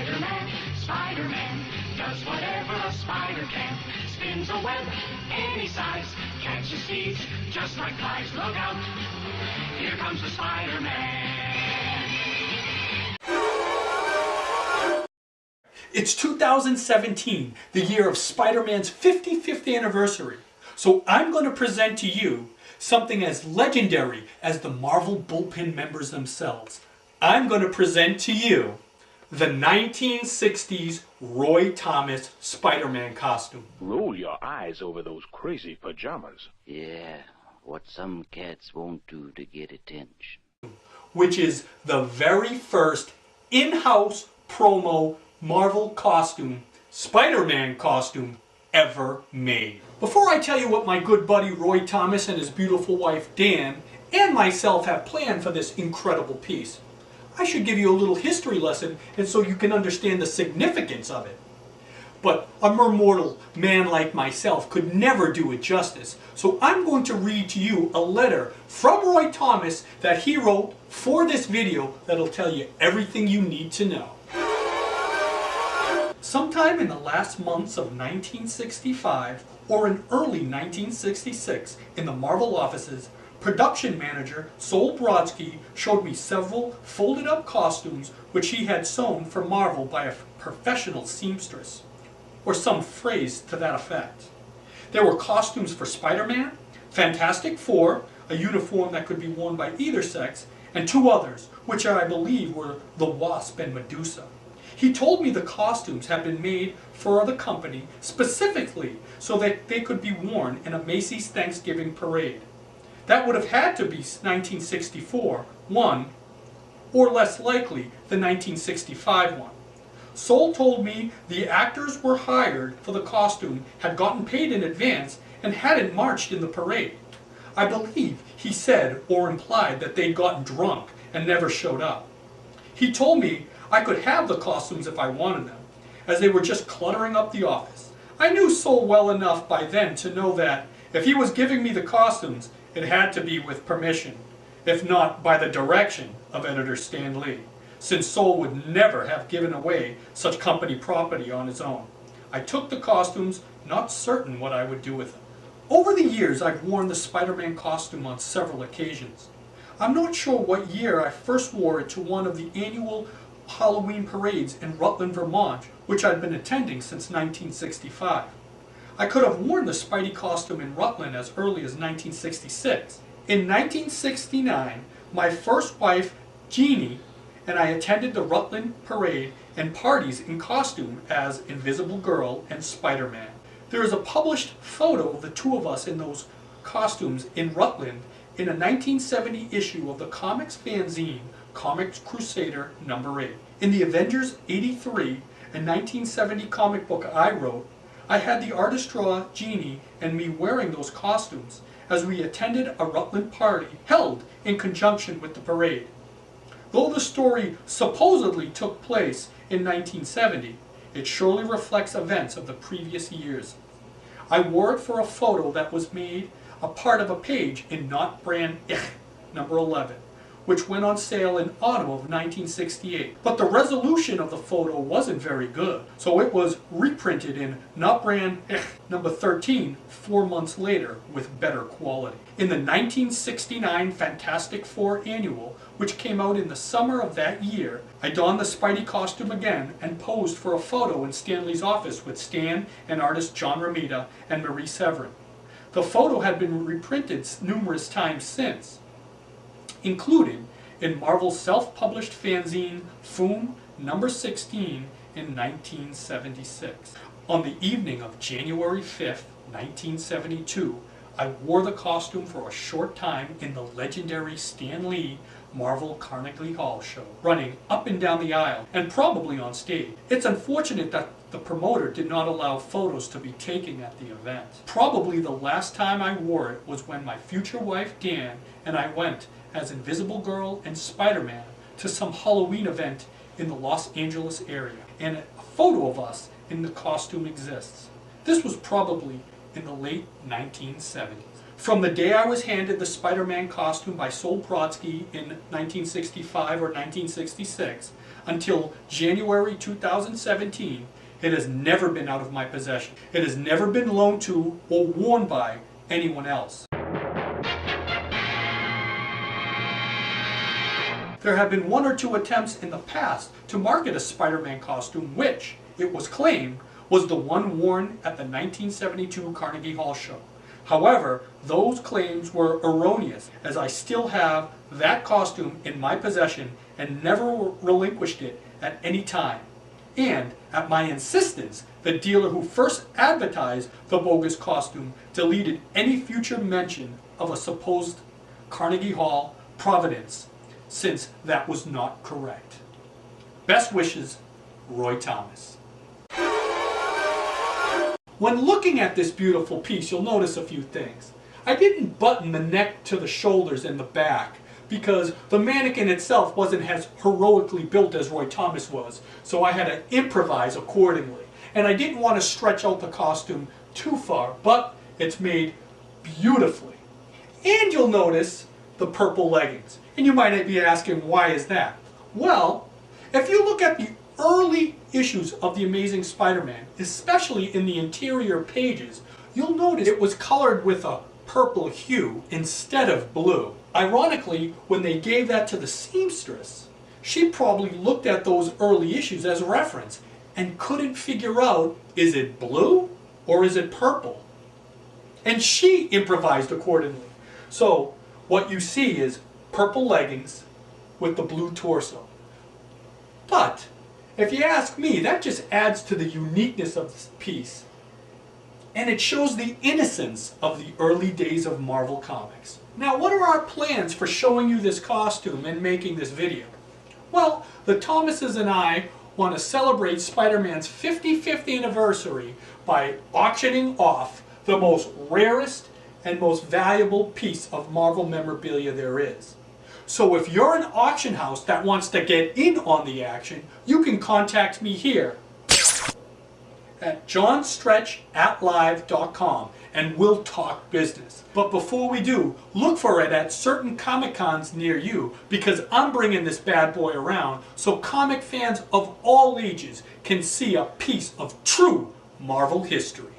Spider-Man, Spider-Man does whatever a spider can. Spins a web any size, catches thieves just like flies. Look out, here comes the Spider-Man. It's 2017, the year of Spider-Man's 55th anniversary. So I'm going to present to you something as legendary as the Marvel Bullpen members themselves. I'm going to present to you the 1960s Roy Thomas Spider-Man costume. Roll your eyes over those crazy pajamas. Yeah, what some cats won't do to get attention. Which is the very first in-house promo Marvel costume, Spider-Man costume, ever made. Before I tell you what my good buddy Roy Thomas and his beautiful wife Dan and myself have planned for this incredible piece, I should give you a little history lesson and so you can understand the significance of it. But a mere mortal man like myself could never do it justice, so I'm going to read to you a letter from Roy Thomas that he wrote for this video that'll tell you everything you need to know. Sometime in the last months of 1965 or in early 1966 in the Marvel offices, production manager Sol Brodsky showed me several folded up costumes which he had sewn for Marvel by a professional seamstress, or some phrase to that effect. There were costumes for Spider-Man, Fantastic Four, a uniform that could be worn by either sex, and two others, which I believe were the Wasp and Medusa. He told me the costumes had been made for the company specifically so that they could be worn in a Macy's Thanksgiving parade. That would have had to be 1964 one, or less likely the 1965 one. Sol told me the actors were hired for the costume, had gotten paid in advance, and hadn't marched in the parade. I believe he said or implied that they'd gotten drunk and never showed up. He told me I could have the costumes if I wanted them, as they were just cluttering up the office. I knew Sol well enough by then to know that if he was giving me the costumes, it had to be with permission, if not by the direction of editor Stan Lee, since Sol would never have given away such company property on his own. I took the costumes, not certain what I would do with them. Over the years, I've worn the Spider-Man costume on several occasions. I'm not sure what year I first wore it to one of the annual Halloween parades in Rutland, Vermont, which I'd been attending since 1965. I could have worn the Spidey costume in Rutland as early as 1966. In 1969, my first wife, Jeannie, and I attended the Rutland parade and parties in costume as Invisible Girl and Spider-Man. There is a published photo of the two of us in those costumes in Rutland in a 1970 issue of the comics fanzine Comics Crusader #8. In the Avengers 83, a 1970 comic book I wrote, I had the artist draw Jeannie and me wearing those costumes as we attended a Rutland party held in conjunction with the parade. Though the story supposedly took place in 1970, it surely reflects events of the previous years. I wore it for a photo that was made a part of a page in Not Brand Ich #11, which went on sale in autumn of 1968. But the resolution of the photo wasn't very good, so it was reprinted in Not Brand Ich #13 4 months later with better quality. In the 1969 Fantastic Four annual, which came out in the summer of that year, I donned the Spidey costume again and posed for a photo in Stan Lee's office with Stan and artist John Romita and Marie Severin. The photo had been reprinted numerous times since, included in Marvel's self-published fanzine Foom #16 in 1976. On the evening of January 5th, 1972, I wore the costume for a short time in the legendary Stan Lee Marvel Carnegie Hall show, running up and down the aisle, and probably on stage. It's unfortunate that the promoter did not allow photos to be taken at the event. Probably the last time I wore it was when my future wife Dan and I went as Invisible Girl and Spider-Man to some Halloween event in the Los Angeles area, and a photo of us in the costume exists. This was probably in the late 1970s. From the day I was handed the Spider-Man costume by Sol Brodsky in 1965 or 1966 until January 2017, it has never been out of my possession. It has never been loaned to or worn by anyone else. There have been one or two attempts in the past to market a Spider-Man costume which, it was claimed, was the one worn at the 1972 Carnegie Hall show. However, those claims were erroneous, as I still have that costume in my possession and never relinquished it at any time. And, at my insistence, the dealer who first advertised the bogus costume deleted any future mention of a supposed Carnegie Hall provenance, since that was not correct. Best wishes, Roy Thomas. When looking at this beautiful piece, you'll notice a few things. I didn't button the neck to the shoulders and the back because the mannequin itself wasn't as heroically built as Roy Thomas was, so I had to improvise accordingly. And I didn't want to stretch out the costume too far, but it's made beautifully. And you'll notice the purple leggings. And you might be asking, why is that? Well, if you look at the early issues of The Amazing Spider-Man, especially in the interior pages, you'll notice it was colored with a purple hue instead of blue. Ironically, when they gave that to the seamstress, she probably looked at those early issues as a reference and couldn't figure out, is it blue or is it purple? And she improvised accordingly. So what you see is purple leggings with the blue torso. But if you ask me, that just adds to the uniqueness of this piece. And it shows the innocence of the early days of Marvel Comics. Now, what are our plans for showing you this costume and making this video? Well, the Thomases and I want to celebrate Spider-Man's 55th anniversary by auctioning off the most rarest and most valuable piece of Marvel memorabilia there is. So if you're an auction house that wants to get in on the action, you can contact me here at johnstretch@live.com and we'll talk business. But before we do, look for it at certain Comic-Cons near you because I'm bringing this bad boy around so comic fans of all ages can see a piece of true Marvel history.